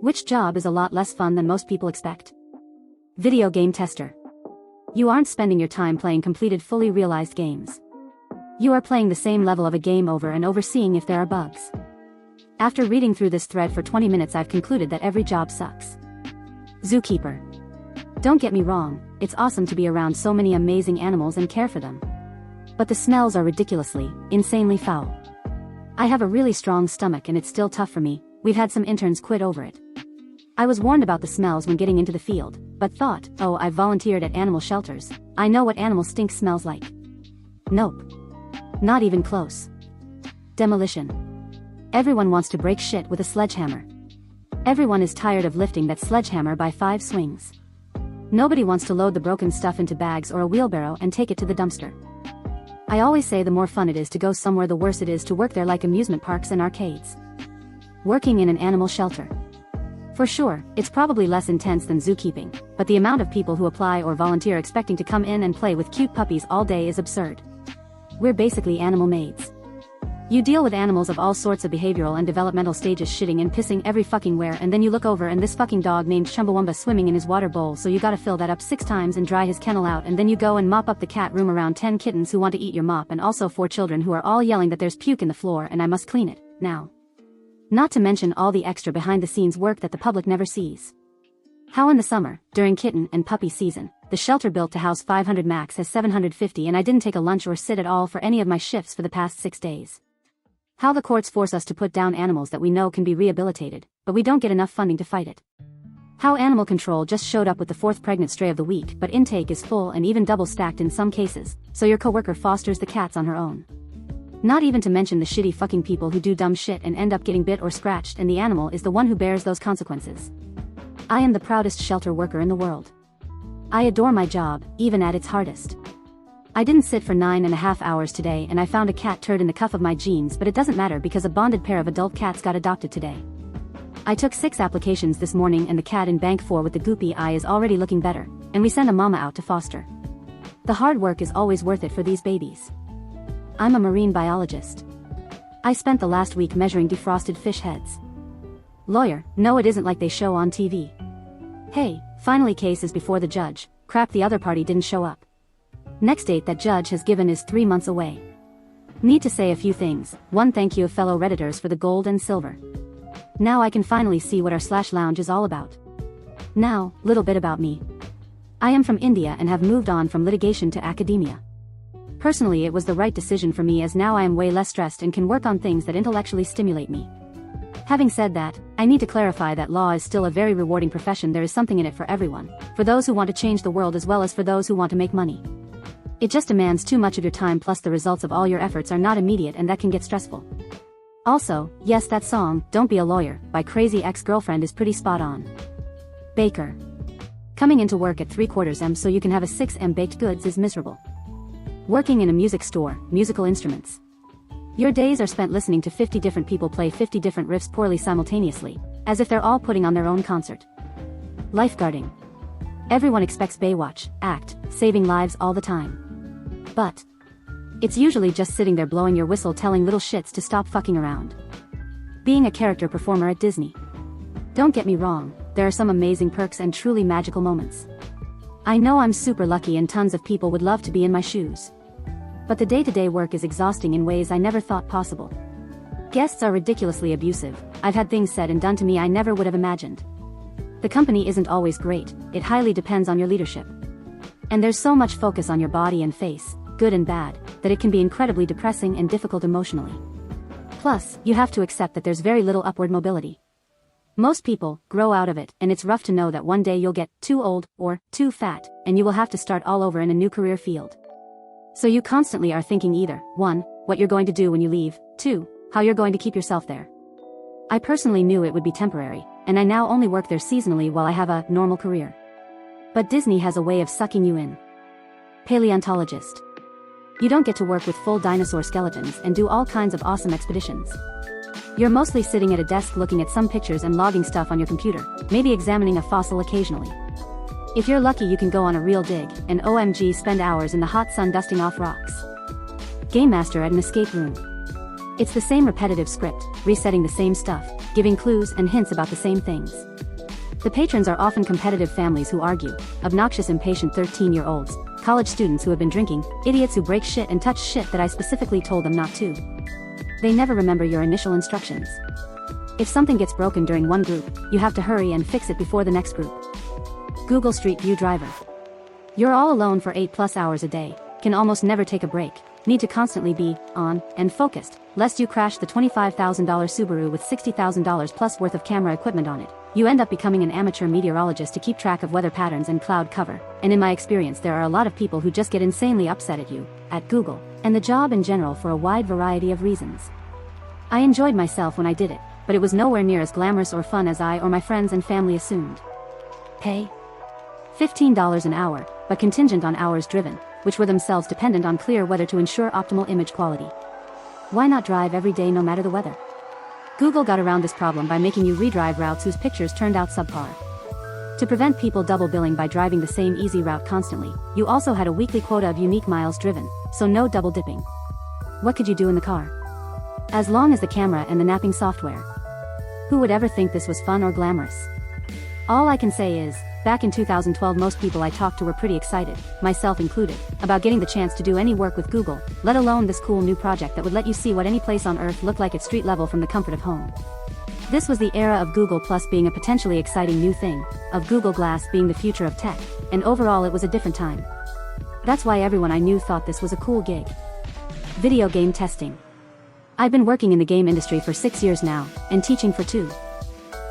Which job is a lot less fun than most people expect? Video game tester. You aren't spending your time playing completed fully realized games. You are playing the same level of a game over and over, seeing if there are bugs. After reading through this thread for 20 minutes, I've concluded that every job sucks. Zookeeper. Don't get me wrong, it's awesome to be around so many amazing animals and care for them. But the smells are ridiculously, insanely foul. I have a really strong stomach and it's still tough for me. We've had some interns quit over it. I was warned about the smells when getting into the field, but thought, oh, I've volunteered at animal shelters. I know what animal stink smells like. Nope. Not even close. Demolition. Everyone wants to break shit with a sledgehammer. Everyone is tired of lifting that sledgehammer by 5 swings. Nobody wants to load the broken stuff into bags or a wheelbarrow and take it to the dumpster. I always say the more fun it is to go somewhere, the worse it is to work there, like amusement parks and arcades. Working in an animal shelter. For sure, it's probably less intense than zookeeping, but the amount of people who apply or volunteer expecting to come in and play with cute puppies all day is absurd. We're basically animal maids. You deal with animals of all sorts of behavioral and developmental stages, shitting and pissing every fucking where, and then you look over and this fucking dog named Chumbawamba swimming in his water bowl, so you gotta fill that up 6 times and dry his kennel out, and then you go and mop up the cat room around 10 kittens who want to eat your mop, and also 4 children who are all yelling that there's puke in the floor and I must clean it, now. Not to mention all the extra behind the scenes work that the public never sees. How in the summer, during kitten and puppy season, the shelter built to house 500 max has 750 and I didn't take a lunch or sit at all for any of my shifts for the past 6 days. How the courts force us to put down animals that we know can be rehabilitated, but we don't get enough funding to fight it. How animal control just showed up with the 4th pregnant stray of the week, but intake is full and even double stacked in some cases, so your coworker fosters the cats on her own. Not even to mention the shitty fucking people who do dumb shit and end up getting bit or scratched, and the animal is the one who bears those consequences. I am the proudest shelter worker in the world. I adore my job, even at its hardest. I didn't sit for 9.5 hours today and I found a cat turd in the cuff of my jeans, but it doesn't matter because a bonded pair of adult cats got adopted today. I took 6 applications this morning and the cat in bank 4 with the goopy eye is already looking better, and we send a mama out to foster. The hard work is always worth it for these babies. I'm a marine biologist. I spent the last week measuring defrosted fish heads. Lawyer, no, it isn't like they show on TV. Hey, finally case is before the judge, crap, the other party didn't show up. Next date that judge has given is 3 months away. Need to say a few things. 1, thank you fellow Redditors for the gold and silver. Now I can finally see what our /lounge is all about. Now, little bit about me. I am from India and have moved on from litigation to academia. Personally, it was the right decision for me, as now I am way less stressed and can work on things that intellectually stimulate me. Having said that, I need to clarify that law is still a very rewarding profession. There is something in it for everyone, for those who want to change the world as well as for those who want to make money. It just demands too much of your time, plus the results of all your efforts are not immediate, and that can get stressful. Also, yes, that song, Don't Be a Lawyer, by Crazy Ex-Girlfriend is pretty spot on. Baker. Coming into work at 3/4 M so you can have a 6 M baked goods is miserable. Working in a music store, musical instruments. Your days are spent listening to 50 different people play 50 different riffs poorly simultaneously, as if they're all putting on their own concert. Lifeguarding. Everyone expects Baywatch, act, saving lives all the time. But it's usually just sitting there blowing your whistle, telling little shits to stop fucking around. Being a character performer at Disney. Don't get me wrong, there are some amazing perks and truly magical moments. I know I'm super lucky and tons of people would love to be in my shoes. But the day-to-day work is exhausting in ways I never thought possible. Guests are ridiculously abusive. I've had things said and done to me I never would have imagined. The company isn't always great, it highly depends on your leadership. And there's so much focus on your body and face, good and bad, that it can be incredibly depressing and difficult emotionally. Plus, you have to accept that there's very little upward mobility. Most people grow out of it, and it's rough to know that one day you'll get too old, or too fat, and you will have to start all over in a new career field. So you constantly are thinking either, 1, what you're going to do when you leave, 2, how you're going to keep yourself there. I personally knew it would be temporary, and I now only work there seasonally while I have a normal career. But Disney has a way of sucking you in. Paleontologist. You don't get to work with full dinosaur skeletons and do all kinds of awesome expeditions. You're mostly sitting at a desk looking at some pictures and logging stuff on your computer, maybe examining a fossil occasionally. If you're lucky you can go on a real dig, and OMG spend hours in the hot sun dusting off rocks. Game master at an escape room. It's the same repetitive script, resetting the same stuff, giving clues and hints about the same things. The patrons are often competitive families who argue, obnoxious impatient 13-year-olds, college students who have been drinking, idiots who break shit and touch shit that I specifically told them not to. They never remember your initial instructions. If something gets broken during one group, you have to hurry and fix it before the next group. Google Street View driver. You're all alone for 8+ hours a day, can almost never take a break, need to constantly be on and focused, lest you crash the $25,000 Subaru with $60,000 plus worth of camera equipment on it. You end up becoming an amateur meteorologist to keep track of weather patterns and cloud cover, and in my experience there are a lot of people who just get insanely upset at you, at Google, and the job in general for a wide variety of reasons. I enjoyed myself when I did it, but it was nowhere near as glamorous or fun as I or my friends and family assumed. Pay? $15 an hour, but contingent on hours driven, which were themselves dependent on clear weather to ensure optimal image quality. Why not drive every day no matter the weather? Google got around this problem by making you redrive routes whose pictures turned out subpar. To prevent people double billing by driving the same easy route constantly, you also had a weekly quota of unique miles driven, so no double dipping. What could you do in the car? As long as the camera and the mapping software. Who would ever think this was fun or glamorous? All I can say is, back in 2012 most people I talked to were pretty excited, myself included, about getting the chance to do any work with Google, let alone this cool new project that would let you see what any place on Earth looked like at street level from the comfort of home. This was the era of Google Plus being a potentially exciting new thing, of Google Glass being the future of tech, and overall it was a different time. That's why everyone I knew thought this was a cool gig. Video game testing. I've been working in the game industry for 6 years now, and teaching for 2.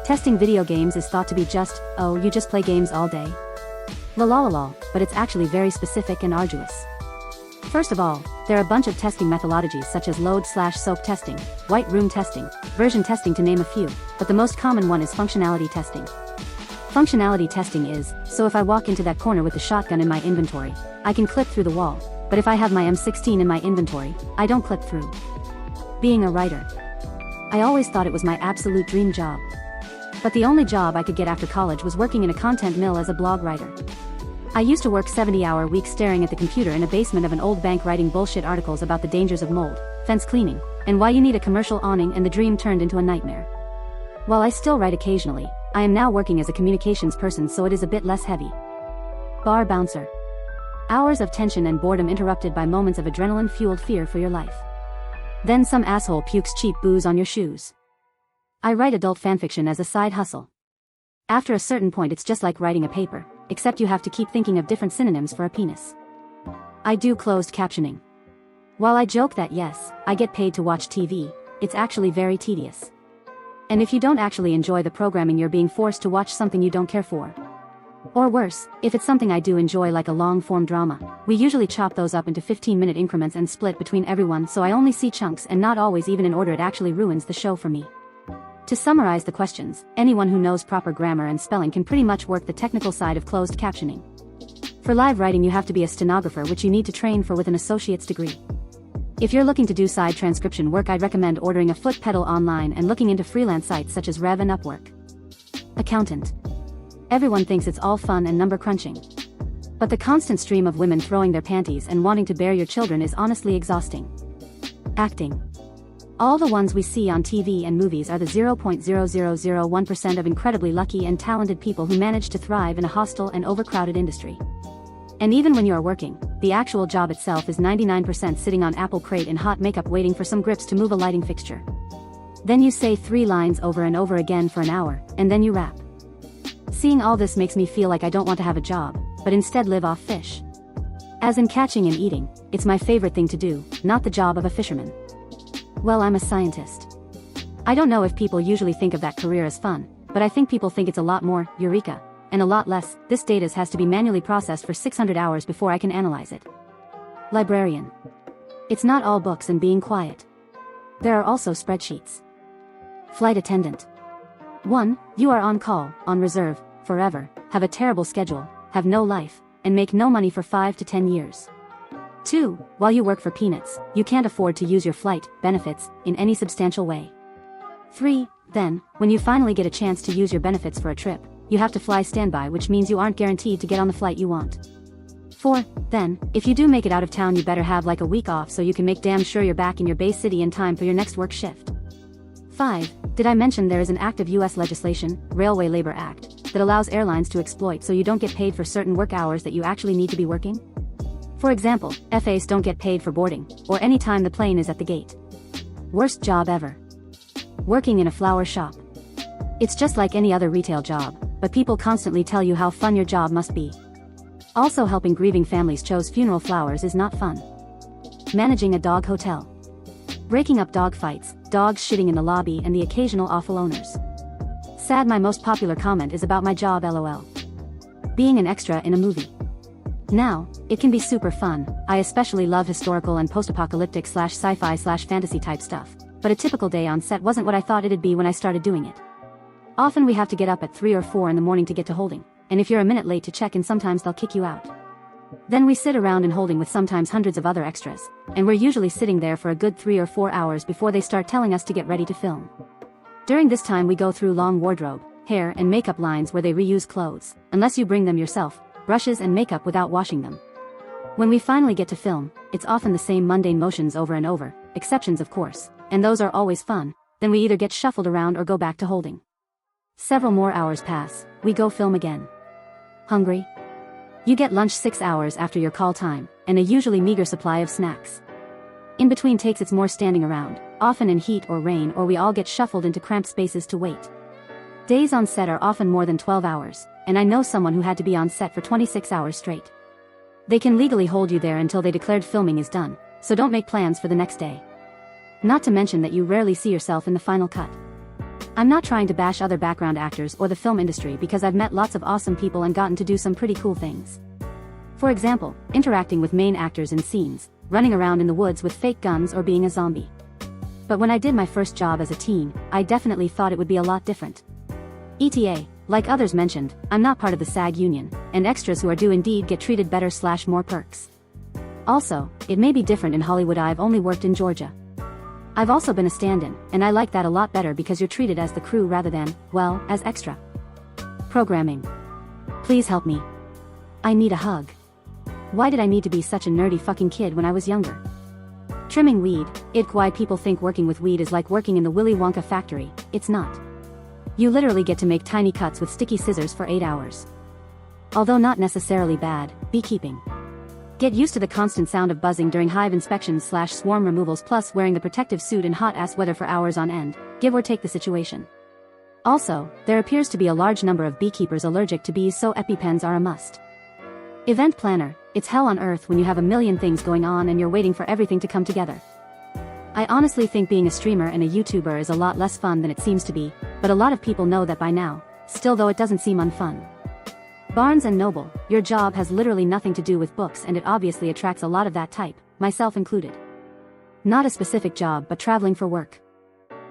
Testing video games is thought to be just, oh, you just play games all day? Lol, but it's actually very specific and arduous. First of all, there are a bunch of testing methodologies such as load/soap testing, white room testing, version testing to name a few, but the most common one is functionality testing. Functionality testing is, so if I walk into that corner with the shotgun in my inventory, I can clip through the wall, but if I have my M16 in my inventory, I don't clip through. Being a writer. I always thought it was my absolute dream job. But the only job I could get after college was working in a content mill as a blog writer. I used to work 70-hour weeks staring at the computer in a basement of an old bank writing bullshit articles about the dangers of mold, fence cleaning, and why you need a commercial awning, and the dream turned into a nightmare. While I still write occasionally, I am now working as a communications person, so it is a bit less heavy. Bar bouncer. Hours of tension and boredom interrupted by moments of adrenaline-fueled fear for your life. Then some asshole pukes cheap booze on your shoes. I write adult fanfiction as a side hustle. After a certain point it's just like writing a paper, except you have to keep thinking of different synonyms for a penis. I do closed captioning. While I joke that yes, I get paid to watch TV, it's actually very tedious. And if you don't actually enjoy the programming, you're being forced to watch something you don't care for. Or worse, if it's something I do enjoy like a long-form drama, we usually chop those up into 15-minute increments and split between everyone, so I only see chunks and not always even in order. It actually ruins the show for me. To summarize the questions, anyone who knows proper grammar and spelling can pretty much work the technical side of closed captioning. For live writing you have to be a stenographer, which you need to train for with an associate's degree. If you're looking to do side transcription work, I'd recommend ordering a foot pedal online and looking into freelance sites such as Rev and Upwork. Accountant. Everyone thinks it's all fun and number crunching. But the constant stream of women throwing their panties and wanting to bear your children is honestly exhausting. Acting. All the ones we see on TV and movies are the 0.0001% of incredibly lucky and talented people who manage to thrive in a hostile and overcrowded industry. And even when you are working, the actual job itself is 99% sitting on apple crate in hot makeup waiting for some grips to move a lighting fixture. Then you say 3 lines over and over again for an hour, and then you rap. Seeing all this makes me feel like I don't want to have a job, but instead live off fish. As in catching and eating, it's my favorite thing to do, not the job of a fisherman. Well, I'm a scientist. I don't know if people usually think of that career as fun, but I think people think it's a lot more, eureka, and a lot less, this data has to be manually processed for 600 hours before I can analyze it. Librarian. It's not all books and being quiet. There are also spreadsheets. Flight attendant. 1. You are on call, on reserve, forever, have a terrible schedule, have no life, and make no money for 5 to 10 years. 2. While you work for peanuts, you can't afford to use your flight benefits in any substantial way. 3. Then, when you finally get a chance to use your benefits for a trip, you have to fly standby, which means you aren't guaranteed to get on the flight you want. 4. Then, if you do make it out of town, you better have like a week off so you can make damn sure you're back in your base city in time for your next work shift. 5. Did I mention there is an active US legislation, Railway Labor Act, that allows airlines to exploit so you don't get paid for certain work hours that you actually need to be working? For example, FAs don't get paid for boarding, or any time the plane is at the gate. Worst job ever. Working in a flower shop. It's just like any other retail job, but people constantly tell you how fun your job must be. Also, helping grieving families choose funeral flowers is not fun. Managing a dog hotel. Breaking up dog fights, dogs shitting in the lobby, and the occasional awful owners. Sad. My most popular comment is about my job, lol. Being an extra in a movie. Now, it can be super fun. I especially love historical and post-apocalyptic / sci-fi / fantasy type stuff, but a typical day on set wasn't what I thought it'd be when I started doing it. Often we have to get up at 3 or 4 in the morning to get to holding, and if you're a minute late to check in, sometimes they'll kick you out. Then we sit around in holding with sometimes hundreds of other extras, and we're usually sitting there for a good 3 or 4 hours before they start telling us to get ready to film. During this time we go through long wardrobe, hair and makeup lines where they reuse clothes, unless you bring them yourself, brushes and makeup without washing them. When we finally get to film, it's often the same mundane motions over and over, exceptions of course, and those are always fun. Then we either get shuffled around or go back to holding. Several more hours pass, we go film again. Hungry? You get lunch 6 hours after your call time, and a usually meager supply of snacks. In between takes it's more standing around, often in heat or rain, or we all get shuffled into cramped spaces to wait. Days on set are often more than 12 hours, and I know someone who had to be on set for 26 hours straight. They can legally hold you there until they declared filming is done, so don't make plans for the next day. Not to mention that you rarely see yourself in the final cut. I'm not trying to bash other background actors or the film industry, because I've met lots of awesome people and gotten to do some pretty cool things. For example, interacting with main actors in scenes, running around in the woods with fake guns, or being a zombie. But when I did my first job as a teen, I definitely thought it would be a lot different. ETA, like others mentioned, I'm not part of the SAG union, and extras who are do indeed get treated better / more perks. Also, it may be different in Hollywood. I've only worked in Georgia. I've also been a stand-in, and I like that a lot better because you're treated as the crew rather than, well, as extra. Programming. Please help me. I need a hug. Why did I need to be such a nerdy fucking kid when I was younger? Trimming weed, why people think working with weed is like working in the Willy Wonka factory. It's not. You literally get to make tiny cuts with sticky scissors for 8 hours. Although not necessarily bad. Beekeeping. Get used to the constant sound of buzzing during hive inspections / swarm removals, plus wearing the protective suit in hot-ass weather for hours on end, give or take the situation. Also, there appears to be a large number of beekeepers allergic to bees, so EpiPens are a must. Event planner, it's hell on earth when you have a million things going on and you're waiting for everything to come together. I honestly think being a streamer and a YouTuber is a lot less fun than it seems to be, but a lot of people know that by now, still, though it doesn't seem unfun. Barnes & Noble, your job has literally nothing to do with books, and it obviously attracts a lot of that type, myself included. Not a specific job, but traveling for work.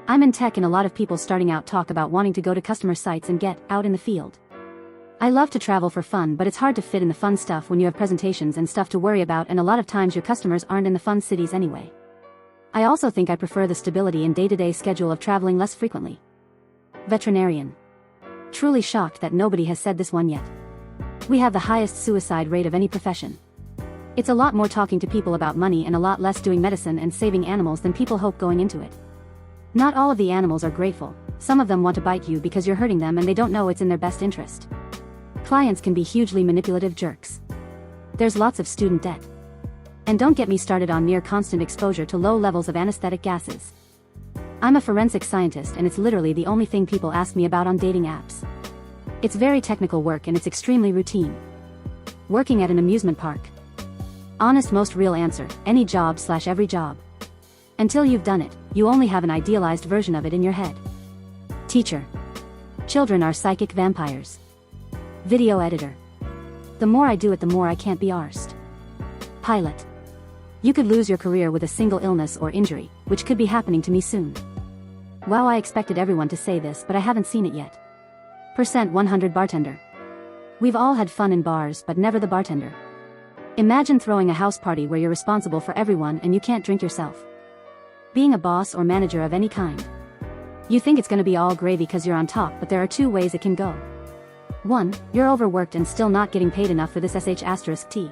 I'm in tech, and a lot of people starting out talk about wanting to go to customer sites and get out in the field. I love to travel for fun, but it's hard to fit in the fun stuff when you have presentations and stuff to worry about, and a lot of times your customers aren't in the fun cities anyway. I also think I prefer the stability and day-to-day schedule of traveling less frequently. Veterinarian. Truly shocked that nobody has said this one yet. We have the highest suicide rate of any profession. It's a lot more talking to people about money and a lot less doing medicine and saving animals than people hope going into it. Not all of the animals are grateful. Some of them want to bite you because you're hurting them and they don't know it's in their best interest. Clients can be hugely manipulative jerks. There's lots of student debt. And don't get me started on near constant exposure to low levels of anesthetic gases. I'm a forensic scientist, and it's literally the only thing people ask me about on dating apps. It's very technical work and it's extremely routine. Working at an amusement park. Honest, most real answer, any job / every job. Until you've done it, you only have an idealized version of it in your head. Teacher. Children are psychic vampires. Video editor. The more I do it, the more I can't be arsed. Pilot. You could lose your career with a single illness or injury, which could be happening to me soon. Wow, I expected everyone to say this, but I haven't seen it yet. Percent 100 bartender. We've all had fun in bars, but never the bartender. Imagine throwing a house party where you're responsible for everyone and you can't drink yourself. Being a boss or manager of any kind. You think it's gonna be all gravy because you're on top, but there are 2 ways it can go. 1, you're overworked and still not getting paid enough for this *T.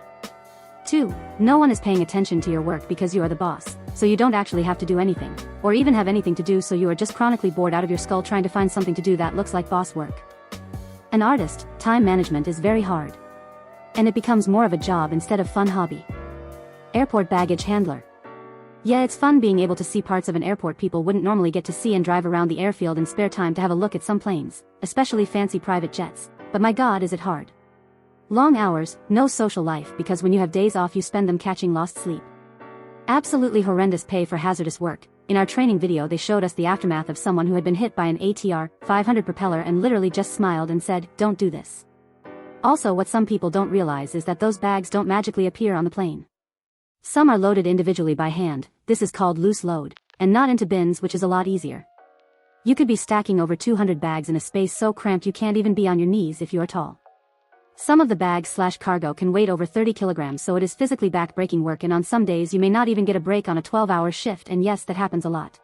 2, no one is paying attention to your work because you are the boss, so you don't actually have to do anything, or even have anything to do, so you are just chronically bored out of your skull trying to find something to do that looks like boss work. An artist, time management is very hard. And it becomes more of a job instead of fun hobby. Airport baggage handler. Yeah, it's fun being able to see parts of an airport people wouldn't normally get to see, and drive around the airfield in spare time to have a look at some planes, especially fancy private jets, but my god is it hard. Long hours, no social life, because when you have days off you spend them catching lost sleep. Absolutely horrendous pay for hazardous work. In our training video they showed us the aftermath of someone who had been hit by an ATR 500 propeller and literally just smiled and said, "Don't do this." Also, what some people don't realize is that those bags don't magically appear on the plane. Some are loaded individually by hand, this is called loose load, and not into bins, which is a lot easier. You could be stacking over 200 bags in a space so cramped you can't even be on your knees if you are tall. Some of the bags/cargo can weight over 30 kilograms, so it is physically back-breaking work, and on some days you may not even get a break on a 12-hour shift, and yes, that happens a lot.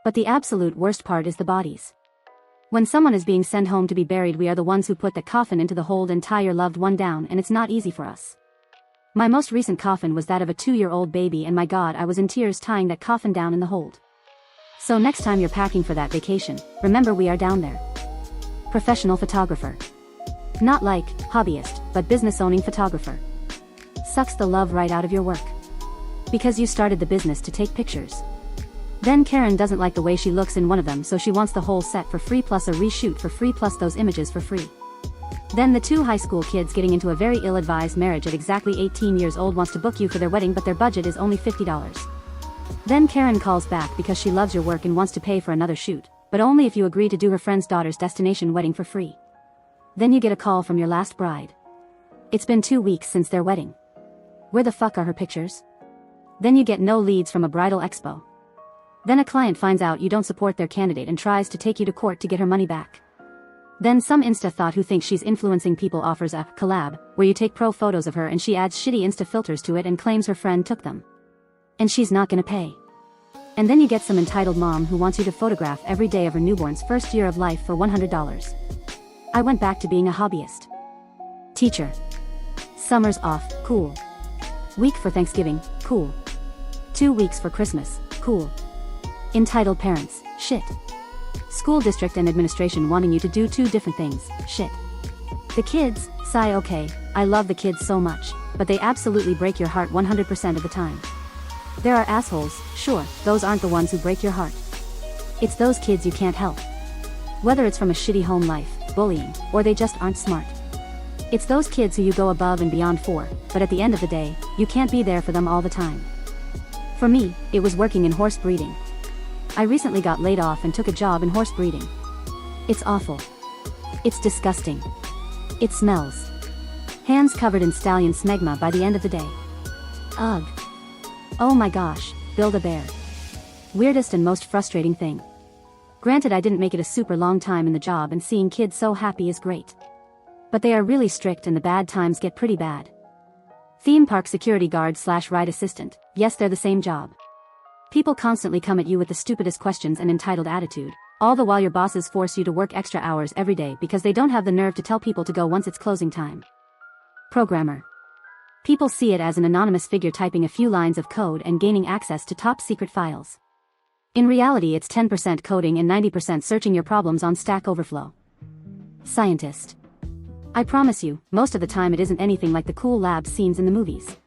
But the absolute worst part is the bodies. When someone is being sent home to be buried, we are the ones who put the coffin into the hold and tie your loved one down, and it's not easy for us. My most recent coffin was that of a 2-year-old baby, and my god, I was in tears tying that coffin down in the hold. So next time you're packing for that vacation, remember we are down there. Professional photographer. Not like hobbyist, but business-owning photographer. Sucks the love right out of your work. Because you started the business to take pictures. Then Karen doesn't like the way she looks in one of them, so she wants the whole set for free plus a reshoot for free plus those images for free. Then the 2 high school kids getting into a very ill-advised marriage at exactly 18 years old wants to book you for their wedding, but their budget is only $50. Then Karen calls back because she loves your work and wants to pay for another shoot, but only if you agree to do her friend's daughter's destination wedding for free. Then you get a call from your last bride. It's been 2 weeks since their wedding. Where the fuck are her pictures? Then you get no leads from a bridal expo. Then a client finds out you don't support their candidate and tries to take you to court to get her money back. Then some Insta thought who thinks she's influencing people offers a collab, where you take pro photos of her and she adds shitty Insta filters to it and claims her friend took them. And she's not gonna pay. And then you get some entitled mom who wants you to photograph every day of her newborn's first year of life for $100. I went back to being a hobbyist. Teacher. Summer's off, cool. Week for Thanksgiving, cool. 2 weeks for Christmas, cool. Entitled parents, shit. School district and administration wanting you to do 2 different things, shit. The kids, sigh, okay, I love the kids so much, but they absolutely break your heart 100% of the time. There are assholes, sure, those aren't the ones who break your heart. It's those kids you can't help. Whether it's from a shitty home life, bullying, or they just aren't smart. It's those kids who you go above and beyond for, but at the end of the day, you can't be there for them all the time. For me, it was working in horse breeding. I recently got laid off and took a job in horse breeding. It's awful. It's disgusting. It smells. Hands covered in stallion smegma by the end of the day. Ugh. Oh my gosh, build a bear. Weirdest and most frustrating thing. Granted, I didn't make it a super long time in the job, and seeing kids so happy is great. But they are really strict and the bad times get pretty bad. Theme park security guard/ride assistant, yes, they're the same job. People constantly come at you with the stupidest questions and entitled attitude, all the while your bosses force you to work extra hours every day because they don't have the nerve to tell people to go once it's closing time. Programmer. People see it as an anonymous figure typing a few lines of code and gaining access to top secret files. In reality, it's 10% coding and 90% searching your problems on Stack Overflow. Scientist. I promise you, most of the time it isn't anything like the cool lab scenes in the movies.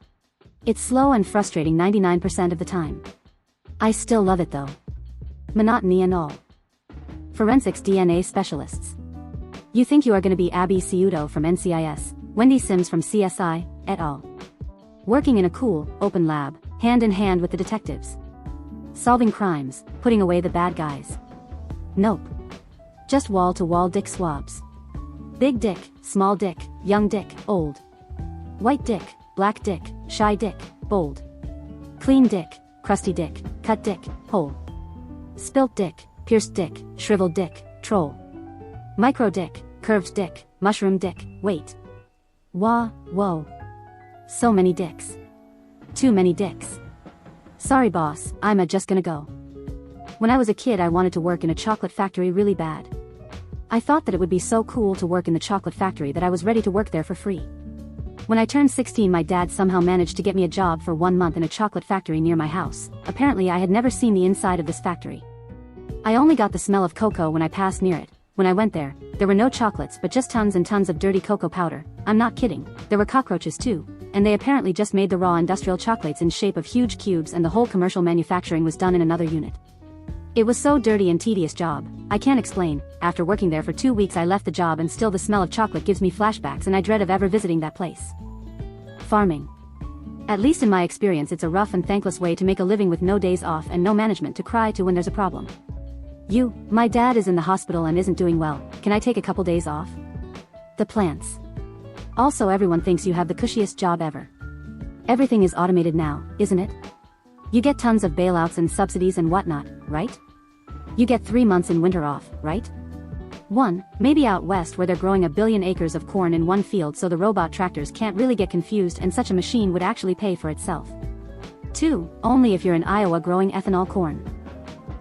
It's slow and frustrating 99% of the time. I still love it though. Monotony and all. Forensics DNA specialists. You think you are going to be Abby Ciuto from NCIS, Wendy Sims from CSI, et al. Working in a cool, open lab, hand in hand with the detectives. Solving crimes, putting away the bad guys. Nope. Just wall-to-wall dick swabs. Big dick, small dick, young dick, old. White dick, black dick, shy dick, bold. Clean dick, crusty dick, cut dick, hole. Spilt dick, pierced dick, shriveled dick, troll. Micro dick, curved dick, mushroom dick, wait. Wah, whoa. So many dicks. Too many dicks. Sorry boss, I'm just gonna go. When I was a kid I wanted to work in a chocolate factory really bad. I thought that it would be so cool to work in the chocolate factory that I was ready to work there for free. When I turned 16, my dad somehow managed to get me a job for 1 month in a chocolate factory near my house. Apparently I had never seen the inside of this factory. I only got the smell of cocoa when I passed near it. When I went there were no chocolates but just tons and tons of dirty cocoa powder. I'm not kidding, there were cockroaches too, and they apparently just made the raw industrial chocolates in shape of huge cubes, and the whole commercial manufacturing was done in another unit. It was so dirty and tedious job, I can't explain. After working there for 2 weeks I left the job, and still the smell of chocolate gives me flashbacks and I dread of ever visiting that place. Farming. At least in my experience it's a rough and thankless way to make a living with no days off and no management to cry to when there's a problem. My dad is in the hospital and isn't doing well, can I take a couple days off? The plants. Also, everyone thinks you have the cushiest job ever. Everything is automated now, isn't it? You get tons of bailouts and subsidies and whatnot, right? You get 3 months in winter off, right? 1. Maybe out west where they're growing 1 billion acres of corn in one field, so the robot tractors can't really get confused and such a machine would actually pay for itself. 2. Only if you're in Iowa growing ethanol corn.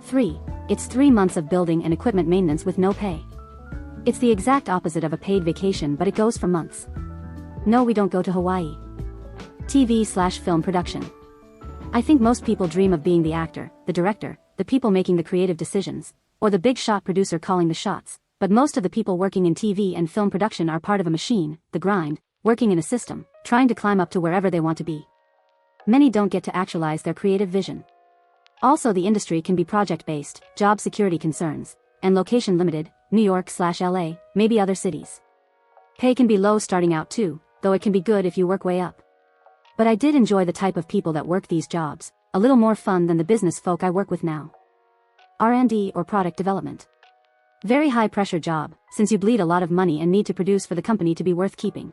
3. It's 3 months of building and equipment maintenance with no pay. It's the exact opposite of a paid vacation, but it goes for months. No, we don't go to Hawaii. TV/film production. I think most people dream of being the actor, the director, the people making the creative decisions, or the big shot producer calling the shots, but most of the people working in TV and film production are part of a machine, the grind, working in a system, trying to climb up to wherever they want to be. Many don't get to actualize their creative vision. Also, the industry can be project-based, job security concerns, and location limited, New York/LA, maybe other cities. Pay can be low starting out too, though it can be good if you work way up. But I did enjoy the type of people that work these jobs, a little more fun than the business folk I work with now. R&D or product development. Very high pressure job, since you bleed a lot of money and need to produce for the company to be worth keeping.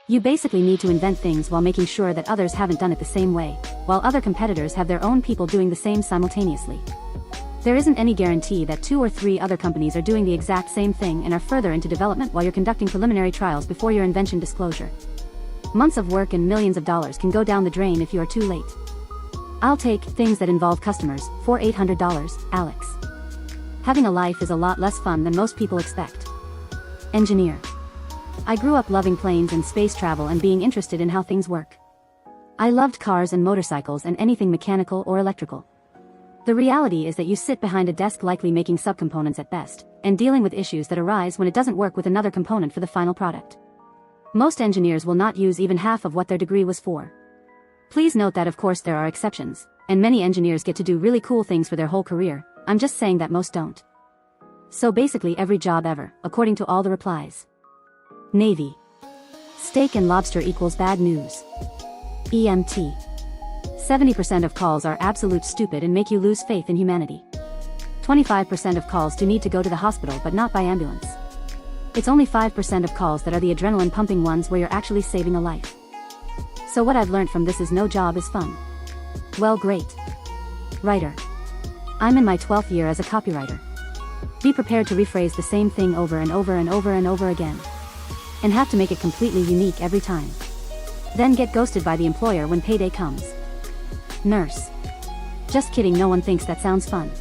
You basically need to invent things while making sure that others haven't done it the same way, while other competitors have their own people doing the same simultaneously. There isn't any guarantee that 2 or 3 other companies are doing the exact same thing and are further into development while you're conducting preliminary trials before your invention disclosure. Months of work and millions of dollars can go down the drain if you are too late. I'll take things that involve customers for $800, Alex. Having a life is a lot less fun than most people expect. Engineer. I grew up loving planes and space travel and being interested in how things work. I loved cars and motorcycles and anything mechanical or electrical. The reality is that you sit behind a desk likely making subcomponents at best, and dealing with issues that arise when it doesn't work with another component for the final product. Most engineers will not use even half of what their degree was for. Please note that of course there are exceptions, and many engineers get to do really cool things for their whole career. I'm just saying that most don't. So basically every job ever, according to all the replies. Navy. Steak and lobster equals bad news. EMT. 70% of calls are absolute stupid and make you lose faith in humanity. 25% of calls do need to go to the hospital but not by ambulance. It's only 5% of calls that are the adrenaline pumping ones where you're actually saving a life. So what I've learned from this is no job is fun. Well, great. Writer. I'm in my 12th year as a copywriter. Be prepared to rephrase the same thing over and over and over and over again. And have to make it completely unique every time. Then get ghosted by the employer when payday comes. Nurse. Just kidding, no one thinks that sounds fun.